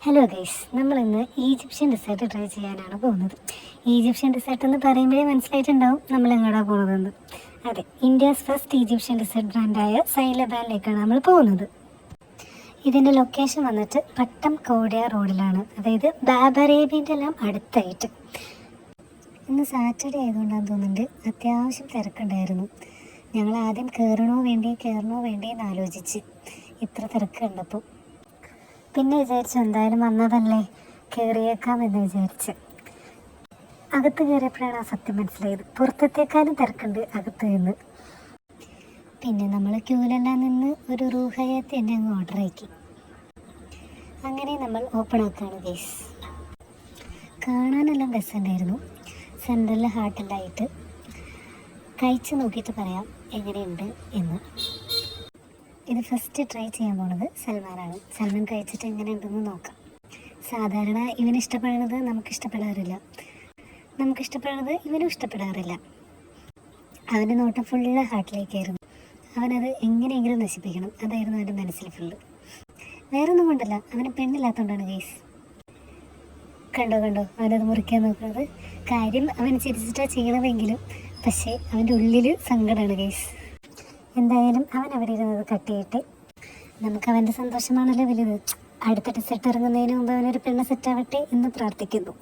Hello guys, നമ്മളിന്ന് Egyptian desert try ചെയ്യാനാണ് പോകുന്നത്. ഈജിപ്ഷ്യൻ ഡെസേർട്ട് എന്ന് പറയുമ്പോഴേ മനസ്സിലായിട്ടുണ്ടാവും നമ്മൾ എങ്ങോട്ടാണ് പോകുന്നതെന്ന്. അതെ, ഇന്ത്യസ് ഫസ്റ്റ് ഈജിപ്ഷ്യൻ ഡെസേർട്ട് ബ്രാൻഡായ സൈലബാനിലേക്കാണ് നമ്മൾ പോകുന്നത്. ഇതിൻ്റെ ലൊക്കേഷൻ വന്നിട്ട് പട്ടം കോടിയ റോഡിലാണ്, അതായത് ബാബറേബിൻ്റെ എല്ലാം അടുത്തായിട്ട്. ഇന്ന് സാറ്റർഡേ ആയതുകൊണ്ടാണെന്ന് തോന്നുന്നുണ്ട് അത്യാവശ്യം തിരക്കുണ്ടായിരുന്നു. ഞങ്ങൾ ആദ്യം കയറണോ വേണ്ടേ എന്ന് ആലോചിച്ച് ഇത്ര തിരക്ക് കണ്ടപ്പോൾ പിന്നെ വിചാരിച്ചു എന്തായാലും വന്നതല്ലേ കയറിയേക്കാമെന്ന് വിചാരിച്ച്. അകത്ത് കയറിയപ്പോഴാണ് ആ സത്യം മനസ്സിലായത്, പുറത്തെത്തേക്കാളും തിരക്കുണ്ട് അകത്ത് നിന്ന്. പിന്നെ നമ്മൾ ക്യൂലെല്ലാം നിന്ന് ഒരു റൂഹയത്ത് തന്നെ അങ്ങ് ഓർഡർ ആക്കി. അങ്ങനെ നമ്മൾ ഓപ്പൺ ആക്കുകയാണ് ഗൈസ്. കാണാനെല്ലാം രസമുണ്ടായിരുന്നു. സെൻട്രലിൽ ഹാർട്ടെല്ലായിട്ട് കഴിച്ച് നോക്കിയിട്ട് പറയാം എങ്ങനെയുണ്ട് എന്ന്. ഇത് ഫസ്റ്റ് ട്രൈ ചെയ്യാൻ പോണത് സൽമാനാണ്. സൽമാൻ കഴിച്ചിട്ട് എങ്ങനെയുണ്ടെന്ന് നോക്കാം. സാധാരണ ഇവന് ഇഷ്ടപ്പെടുന്നത് നമുക്കിഷ്ടപ്പെടാറില്ല, നമുക്കിഷ്ടപ്പെടുന്നത് ഇവനും ഇഷ്ടപ്പെടാറില്ല. അവൻ്റെ നോട്ടം ഫുള്ള് ഹാർട്ടിലേക്കായിരുന്നു. അവനത് എങ്ങനെയെങ്കിലും നശിപ്പിക്കണം, അതായിരുന്നു അവൻ്റെ മനസ്സിൽ ഫുള്ള്. വേറൊന്നും കൊണ്ടല്ല, അവന് പെണ്ണില്ലാത്തതുകൊണ്ടാണ് ഗൈസ്. കണ്ടോ അവനത് മുറിക്കാൻ നോക്കുന്നത്. കാര്യം അവൻ ചിരിച്ചിട്ടാണ് ചെയ്യണതെങ്കിലും പക്ഷേ അവൻ്റെ ഉള്ളിൽ സങ്കടമാണ് ഗൈസ്. എന്തായാലും അവൻ അവിടെ ഇരുന്നത് കട്ട് ചെയ്യട്ടെ. നമുക്ക് അവൻ്റെ സന്തോഷമാണല്ലോ വലുത്. അടുത്ത ഡെസേർട്ട് ഇറങ്ങുന്നതിന് മുമ്പ് അവനൊരു പെണ്ണ് സെറ്റാവട്ടെ എന്ന് പ്രാർത്ഥിക്കുന്നു.